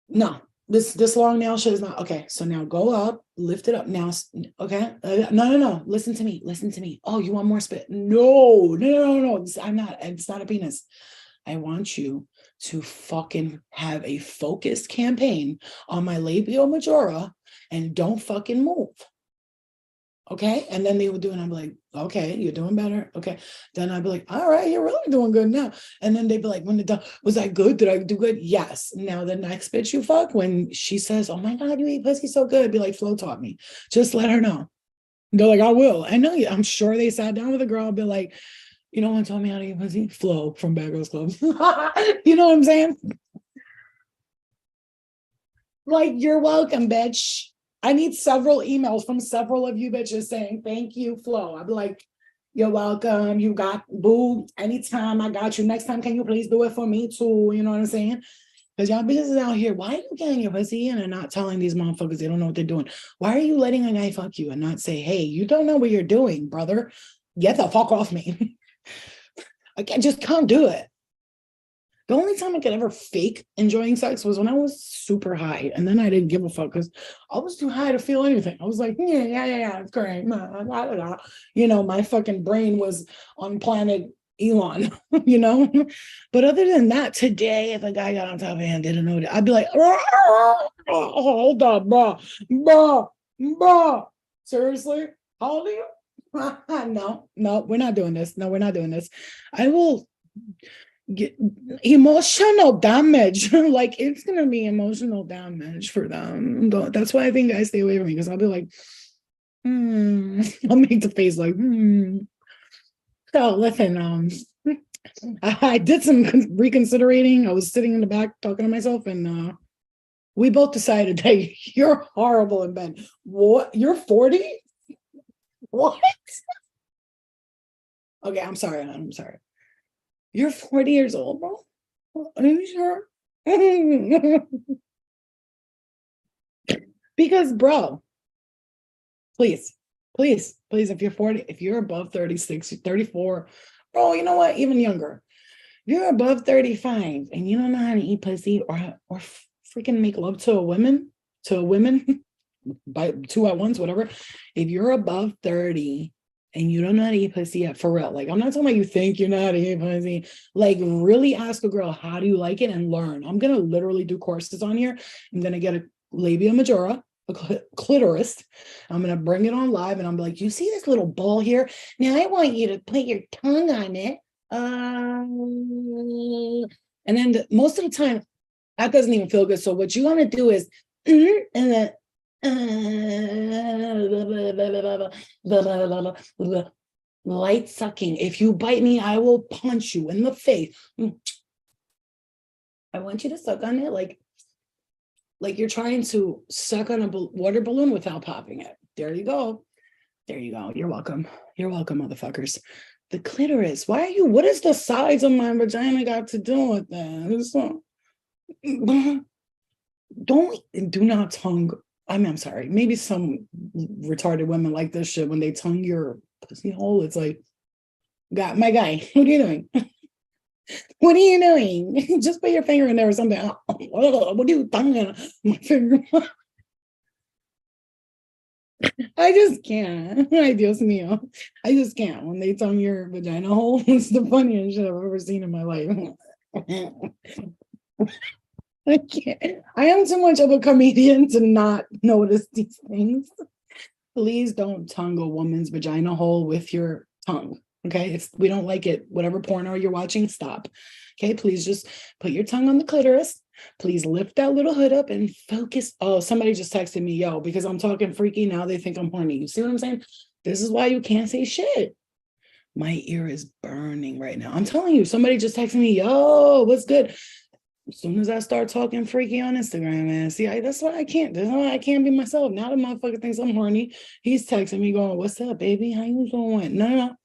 Speaker 1: No. This long nail shit is not okay. So now go up, lift it up now. Okay. No. Listen to me. Oh, you want more spit? No. It's not a penis. I want you to fucking have a focused campaign on my labia majora and don't fucking move. Okay. And then they would do, and I'm like, okay, you're doing better. Okay. Then I'd be like, all right, you're really doing good now. And then they'd be like, when the was I good? Did I do good? Yes. Now the next bitch you fuck, when she says, oh my God, you eat pussy so good, be like, Flo taught me. Just let her know. They're like, I will. I know you. I'm sure they sat down with a girl and be like, you know what told me how to eat pussy? Flo from Bad Girls Club. You know what I'm saying? Like, you're welcome, bitch. I need several emails from several of you bitches saying, thank you, Flo. I'd be like, you're welcome. You got boo. Anytime I got you. Next time, can you please do it for me too? You know what I'm saying? Because y'all business out here, why are you getting your pussy in and not telling these motherfuckers they don't know what they're doing? Why are you letting a guy fuck you and not say, hey, you don't know what you're doing, brother? Get the fuck off me. I just can't do it. The only time I could ever fake enjoying sex was when I was super high. And then I didn't give a fuck because I was too high to feel anything. I was like, yeah, it's great. You know, my fucking brain was on planet Elon, you know? But other than that, today, if a guy got on top of me and didn't know that, I'd be like, hold up, bro. Seriously? How old are you? No, we're not doing this. No, we're not doing this. I will get emotional damage. Like, it's gonna be emotional damage for them. That's why I think guys stay away from me, because I'll be like, I'll make the face like, So listen, I did some reconsiderating. I was sitting in the back talking to myself, and we both decided, hey, you're horrible in bed. What? You're 40? What? Okay, I'm sorry. You're 40 years old, bro? Are you sure? Because, bro, please, if you're 40, if you're above 36, 34, bro, you know what? Even younger. If you're above 35 and you don't know how to eat pussy or freaking make love to a woman, by two at once, whatever. If you're above 30 and you don't know how to eat pussy yet, for real, like, I'm not talking about you think you know how to eat pussy, like, really ask a girl, how do you like it, and learn. I'm gonna literally do courses on here. I'm gonna get a labia majora, a clitoris. I'm gonna bring it on live, and I'm like, you see this little ball here? Now I want you to put your tongue on it. And then most of the time, that doesn't even feel good. So what you want to do is, and then light sucking. If you bite me, I will punch you in the face. I want you to suck on it like you're trying to suck on a water balloon without popping it. There you go. You're welcome, motherfuckers. The clitoris. What is the size of my vagina got to do with that? Do not tongue. I'm sorry. Maybe some retarded women like this shit when they tongue your pussy hole. It's like, God, my guy, what are you doing? What are you doing? Just put your finger in there or something. What are you tonguing my finger? I just can't. Ay, Dios mío. I just can't. When they tongue your vagina hole, it's the funniest shit I've ever seen in my life. I can't. I am too much of a comedian to not notice these things. Please don't tongue a woman's vagina hole with your tongue. Okay, we don't like it. Whatever porno you're watching, stop. Okay, please just put your tongue on the clitoris. Please lift that little hood up and focus. Oh, somebody just texted me, yo, because I'm talking freaky. Now they think I'm horny. You see what I'm saying? This is why you can't say shit. My ear is burning right now. I'm telling you, somebody just texted me, yo, what's good? As soon as I start talking freaky on Instagram, man, see, that's why I can't be myself. Now the motherfucker thinks I'm horny. He's texting me going, what's up, baby? How you doing? No.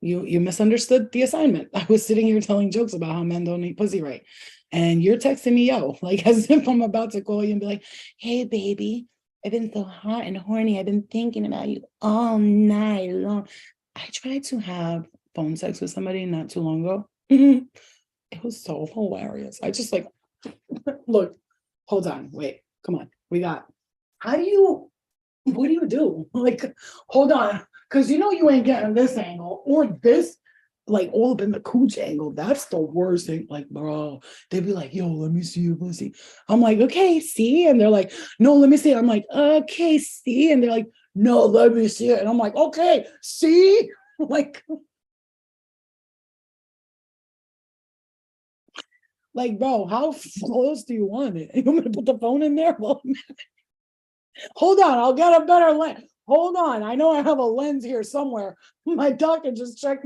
Speaker 1: You misunderstood the assignment. I was sitting here telling jokes about how men don't eat pussy right. And you're texting me, yo, like as if I'm about to call you and be like, hey, baby, I've been so hot and horny. I've been thinking about you all night long. I tried to have phone sex with somebody not too long ago. It was so hilarious. I just like, look, hold on, wait, come on. What do you do? Like, hold on, because you know you ain't getting this angle or this. like all up in the cooch angle. That's the worst thing. Like, bro, they'd be like, yo, let me see your pussy. I'm like, okay, see? And they're like, no, let me see it. I'm like, okay, see? And they're like, no, let me see it. And I'm like, okay, see? Like, bro, how close do you want it? You want me to put the phone in there? Well, hold on, I'll get a better lens. Hold on, I know I have a lens here somewhere. My doctor just checked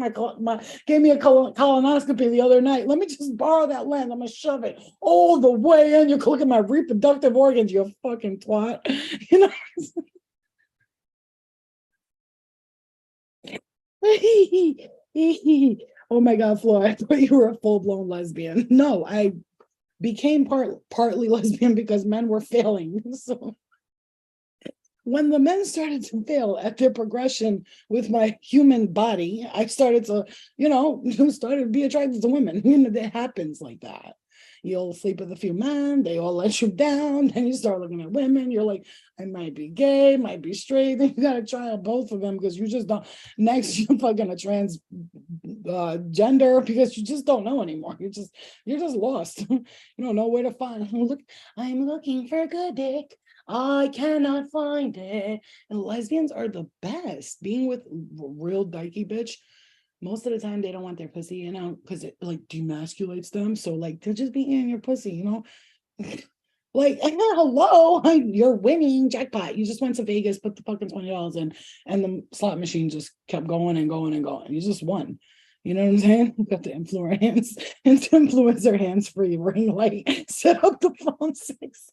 Speaker 1: gave me a colonoscopy the other night. Let me just borrow that lens. I'm gonna shove it all the way in. You can look at my reproductive organs, you fucking twat. You know. Oh my God, Flo, I thought you were a full-blown lesbian. No, I became partly lesbian because men were failing. So when the men started to fail at their progression with my human body, I started to, started to be attracted to women. It happens like that. You'll sleep with a few men, they all let you down, then you start looking at women, you're like, I might be gay, might be straight, then you gotta try out both of them because you just don't, next you're fucking a trans gender because you just don't know anymore. You're just lost. You don't know where to find. Look, I'm looking for good dick. I cannot find it. And lesbians are the best. Being with real dykey bitch, most of the time they don't want their pussy, because it like demasculates them. So like they'll just be in your pussy, like, hello, you're winning, jackpot. You just went to Vegas, put the fucking $20 in, and the slot machine just kept going and going and going. You just won. You know what I'm saying? You got the influencer hands-free ring light, set up the phone 6.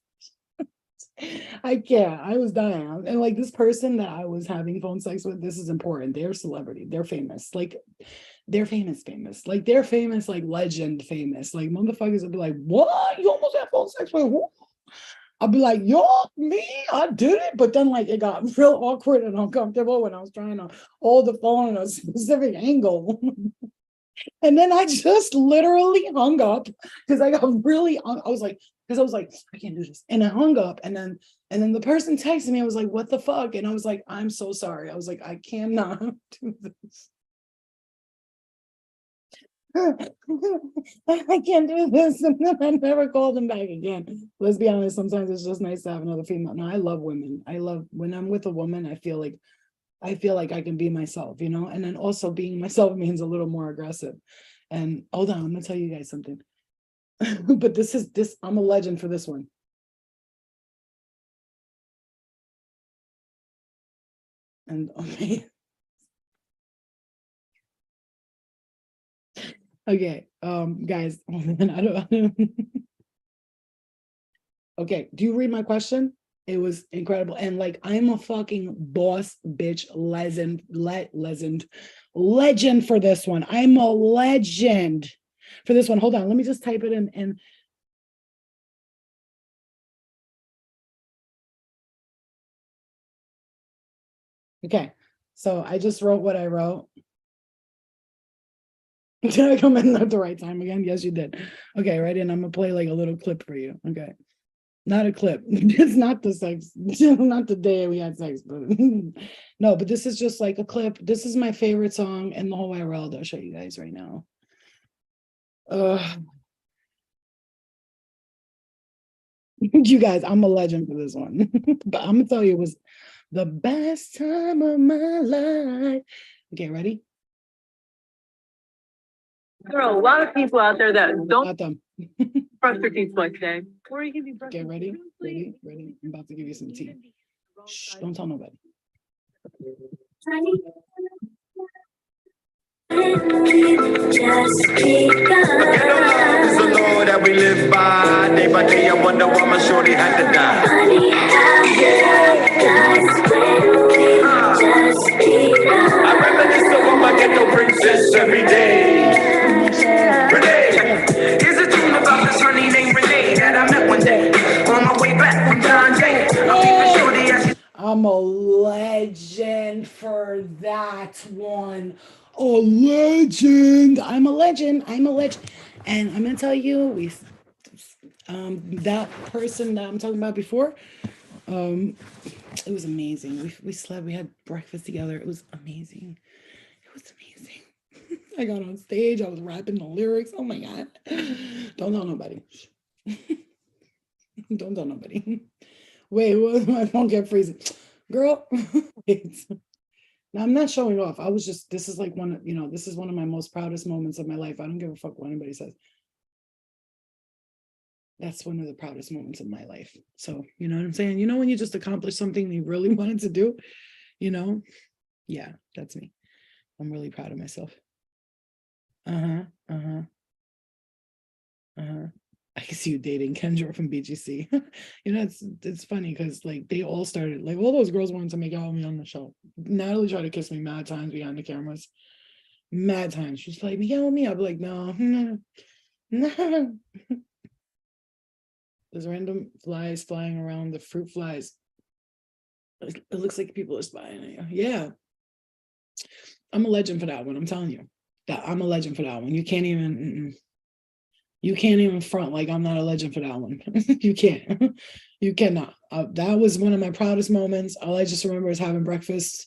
Speaker 1: I can't. I was dying. And like this person that I was having phone sex with, this is important. They're a celebrity. They're famous. Like they're famous. Like they're famous, like legend famous. Like motherfuckers would be like, what? You almost had phone sex with who? I'll be like, yo, me, I did it. But then like it got real awkward and uncomfortable when I was trying to hold the phone in a specific angle. And then I just literally hung up because I got really, I was like, I can't do this. And I hung up, and then the person texted me. I was like, what the fuck? And I was like, I'm so sorry. I was like, I cannot do this. I can't do this. And then I never called him back again. Let's be honest, sometimes it's just nice to have another female. No, I love women. I love when I'm with a woman, I feel like I can be myself, and then also being myself means a little more aggressive. And hold on, I'm gonna tell you guys something. But this, I'm a legend for this one. And okay. Okay, guys, I don't okay, do you read my question? It was incredible. And like, I'm a fucking boss bitch legend for this one. I'm a legend for this one. Hold on, let me just type it in. And okay, so I just wrote what I wrote. Did I come in at the right time again? Yes, you did. Okay, right in. I'm gonna play like a little clip for you. Okay. Not a clip. It's not the sex, not the day we had sex, but no, but this is just like a clip. This is my favorite song in the whole wide world. I'll show you guys right now. You guys, I'm a legend for this one. But I'm gonna tell you, it was the best time of my life. Okay, ready?
Speaker 4: There are a lot of people out there that don't
Speaker 1: Not them.
Speaker 4: brush their teeth like that. Or you can be brushing.
Speaker 1: Okay, ready? I'm about to give you some tea. Shh, don't tell nobody.
Speaker 5: Just keep going. It's the law that we live by. Day by day, I wonder why my shorty had to die. Funny how life when we just keep going. I reminisce over my ghetto princess every day. Renee, here's a tune about this honey named Renee that I met one day on my way back from John Jay.
Speaker 1: I'm a legend for that one. A legend. I'm a legend. And I'm gonna tell you, that person that I'm talking about before, it was amazing. We slept, we had breakfast together. It was amazing. I got on stage. I was rapping the lyrics. Oh my God. Don't tell nobody. Don't tell nobody. Wait, my phone kept freezing. Girl, wait. Now, I'm not showing off. I was just, this is like one, this is one of my most proudest moments of my life. I don't give a fuck what anybody says. That's one of the proudest moments of my life. So, you know what I'm saying? You know, when you just accomplish something you really wanted to do, yeah, that's me. I'm really proud of myself. I can see you dating Kendra from BGC. It's funny because like they all started, like all those girls wanted to make out with me on the show. Natalie tried to kiss me mad times behind the cameras. Mad times. She's like, make out with me. I'll be like, no. There's random flies flying around, the fruit flies. It looks like people are spying on you. Yeah. I'm a legend for that one. I'm telling you. That I'm a legend for that one. You can't even front like I'm not a legend for that one. You can't. You cannot. That was one of my proudest moments. All I just remember is having breakfast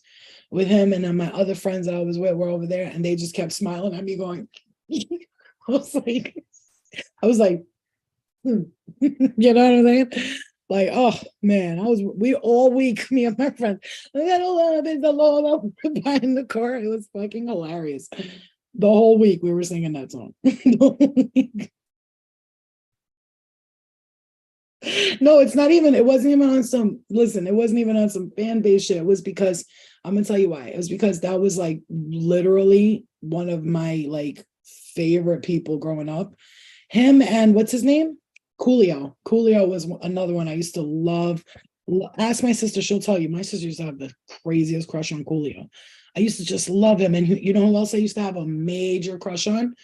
Speaker 1: with him, and then my other friends that I was with were over there, and they just kept smiling at me going, I was like, you know what I'm saying? Like, oh man, we all week, me and my friends, the Lord behind the car. It was fucking hilarious. The whole week we were singing that song. No, it wasn't even on some fan base shit. It was because, I'm gonna tell you why. It was because that was like literally one of my like favorite people growing up. Him and what's his name? Coolio. Coolio was another one I used to love. Ask my sister, she'll tell you. My sister used to have the craziest crush on Coolio. I used to just love him. And you know who else I used to have a major crush on?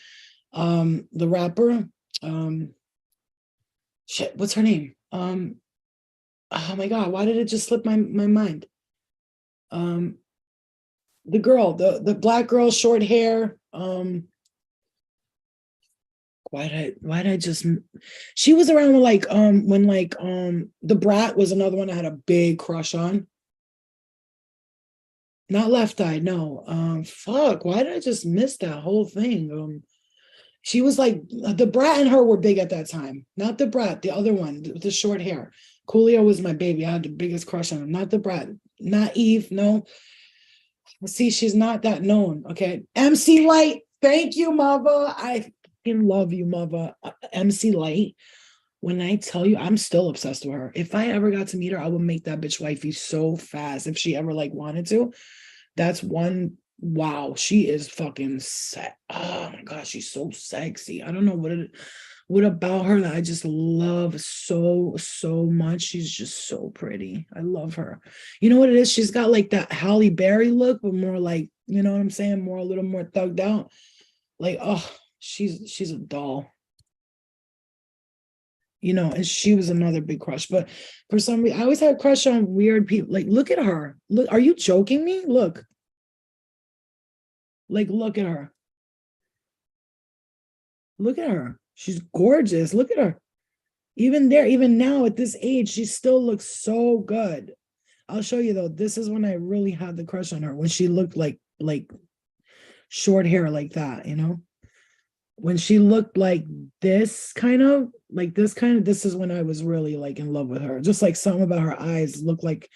Speaker 1: The rapper. Shit, what's her name? Oh my God, why did it just slip my mind? The girl, the black girl, short hair. Why did I just, she was around when The Brat was another one I had a big crush on. Not Left Eye, no. Fuck, why did I just miss that whole thing? She was like, The Brat and her were big at that time. Not The Brat, the other one with the short hair. Coolio was my baby. I had the biggest crush on him. Not The Brat, not Eve, no. See, she's not that known, okay? MC Light, thank you, mother. I love you, mother. MC Light. When I tell you, I'm still obsessed with her. If I ever got to meet her, I would make that bitch wifey so fast. If she ever wanted to, that's one. Wow, she is fucking set. Oh my God, she's so sexy. I don't know what about her that I just love so much. She's just so pretty. I love her. You know what it is? She's got like that Halle Berry look, but more like, you know what I'm saying? A little more thugged out. Like, oh, she's a doll. And she was another big crush. But for some reason, I always had a crush on weird people. Like, look at her. Look, are you joking me? Look. Like, look at her. Look at her. She's gorgeous. Look at her. Even now at this age, she still looks so good. I'll show you though. This is when I really had the crush on her, when she looked like short hair like that, when she looked like this is when I was really in love with her. Just like something about her eyes looked like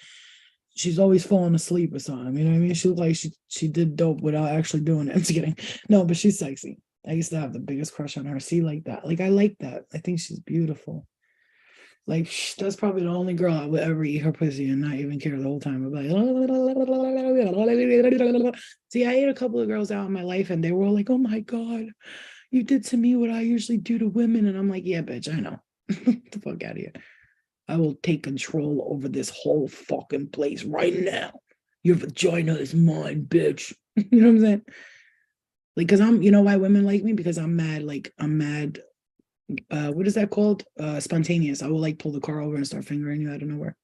Speaker 1: she's always falling asleep or something. You know what I mean? She looked like she did dope without actually doing it. I'm just kidding. No, but she's sexy. I used to have the biggest crush on her. See, like that. I like that. I think she's beautiful. That's probably the only girl I would ever eat her pussy and not even care the whole time. I'd be like, see, I ate a couple of girls out in my life and they were all like, oh my God, you did to me what I usually do to women. And I'm like, yeah, bitch, I know. Get the fuck out of here. I will take control over this whole fucking place right now. Your vagina is mine, bitch. You know what I'm saying? Because you know why women like me? Because I'm mad, what is that called? Spontaneous. I will pull the car over and start fingering you out of nowhere.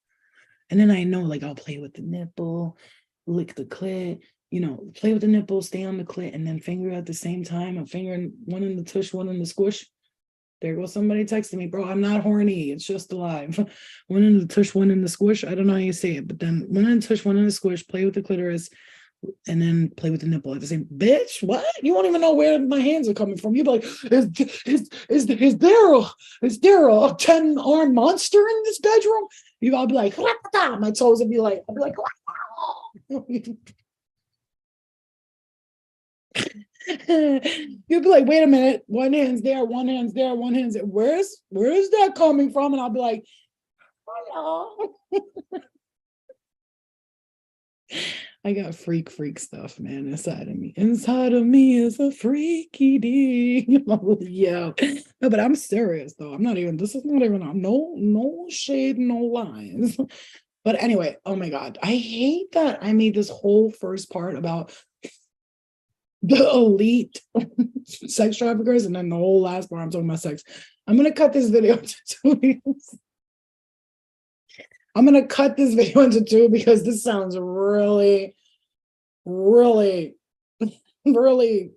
Speaker 1: And then I know, I'll play with the nipple, lick the clit, play with the nipple, stay on the clit, and then finger at the same time. I'm fingering one in the tush, one in the squish. There goes somebody texting me, bro. I'm not horny. It's just alive. One in the tush, one in the squish. I don't know how you say it, but then one in the tush, one in the squish. Play with the clitoris. and then play with the nipple at the same. Bitch, what? You won't even know where my hands are coming from. You'd be like, is there a 10-armed monster in this bedroom? I'll be like, my toes would be like, you'd be like, wait a minute, one hand's there, one hand's there, one hand's there. Where's that coming from? And I'll be like, oh. I got freak stuff, man, inside of me. Inside of me is a freaky D. Yeah. No, but I'm serious though. This is not even no shade, no lies. But anyway, oh my God. I hate that I made this whole first part about the elite sex traffickers, and then the whole last part I'm talking about sex. I'm gonna cut this video into 2 videos. I'm gonna cut this video into 2 because this sounds really, really, really,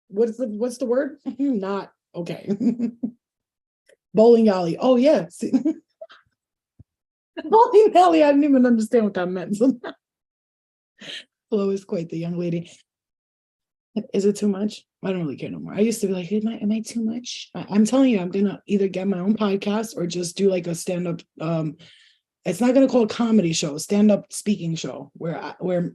Speaker 1: what's the word? Not okay. Bowling alley. Oh yeah. See? Bowling alley. I didn't even understand what that meant. Flo is quite the young lady. Is it too much? I don't really care no more. I used to be like, am I too much? I'm telling you, I'm gonna either get my own podcast or just do like a stand-up. It's not gonna call a comedy show, stand-up speaking show, where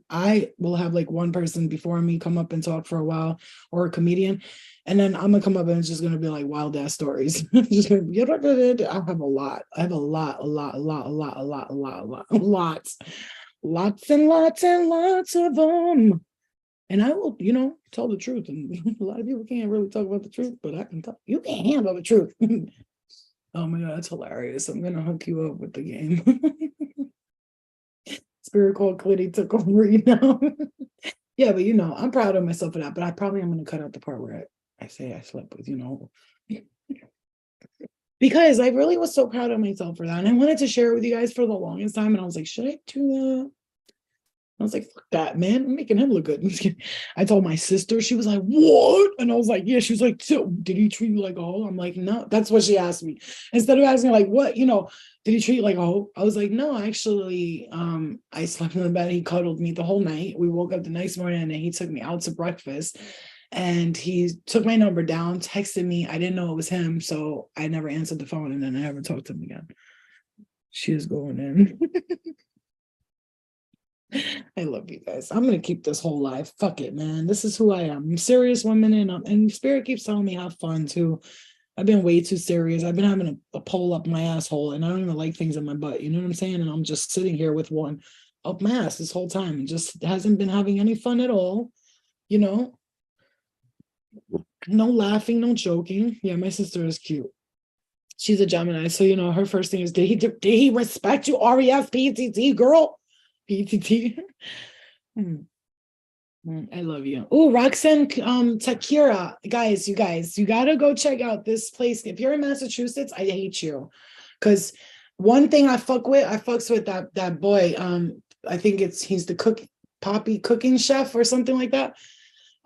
Speaker 1: I will have like one person before me come up and talk for a while, or a comedian, and then I'm gonna come up and it's just gonna be like wild ass stories. Just gonna be, I have a lot. I have lots and lots of them. And I will, tell the truth. And a lot of people can't really talk about the truth, but I can talk. You can handle the truth. Oh my God, that's hilarious. I'm going to hook you up with the game. Spirit called Clitty took over, Yeah, but I'm proud of myself for that. But I probably am going to cut out the part where I say I slept with, because I really was so proud of myself for that. And I wanted to share it with you guys for the longest time. And I was like, should I do that? I was like, fuck that, man. I'm making him look good. I told my sister, she was like, what? And I was like, yeah. She was like, so did he treat you like a hoe? I'm like, no. That's what she asked me. Instead of asking like, what, did he treat you like a hoe? I was like, no, actually, I slept in the bed. He cuddled me the whole night. We woke up the next morning and he took me out to breakfast and he took my number down, texted me. I didn't know it was him. So I never answered the phone and then I never talked to him again. She is going in. I love you guys. I'm gonna keep this whole life. Fuck it, man. This is who I am. I'm a serious woman, and Spirit keeps telling me have fun too. I've been way too serious. I've been having a pole up my asshole, and I don't even like things in my butt. You know what I'm saying? And I'm just sitting here with one up my ass this whole time, and just hasn't been having any fun at all. No laughing, no joking. Yeah, my sister is cute. She's a Gemini, so her first thing is, did he respect you? RESPCT, girl. PTT. I love you. Oh, Roxanne Takira. Guys, you gotta go check out this place. If you're in Massachusetts, I hate you. Because one thing I fucks with that boy. I think he's the Poppy cooking chef or something like that.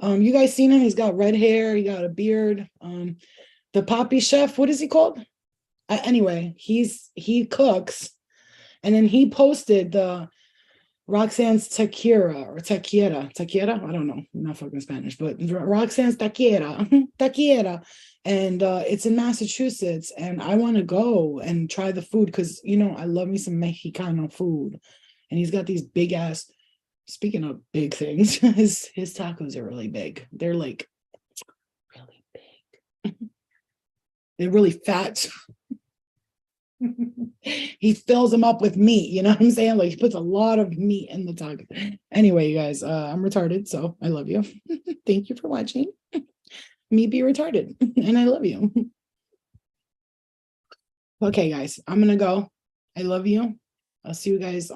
Speaker 1: You guys seen him? He's got red hair, he got a beard. The Poppy chef, what is he called? Anyway, he cooks, and then he posted the Roxanne's Taquera or Taquiera. I don't know. I'm not fucking Spanish, but Roxanne's Taquiera. And it's in Massachusetts. And I want to go and try the food because, I love me some Mexicano food. And he's got these big ass, speaking of big things, his tacos are really big. They're like really big. They're really fat. He fills them up with meat, you know what I'm saying? Like he puts a lot of meat in the taco. Anyway, you guys, I'm retarded, so I love you. Thank you for watching me be retarded, and I love you. Okay, guys, I'm gonna go. I love you. I'll see you guys on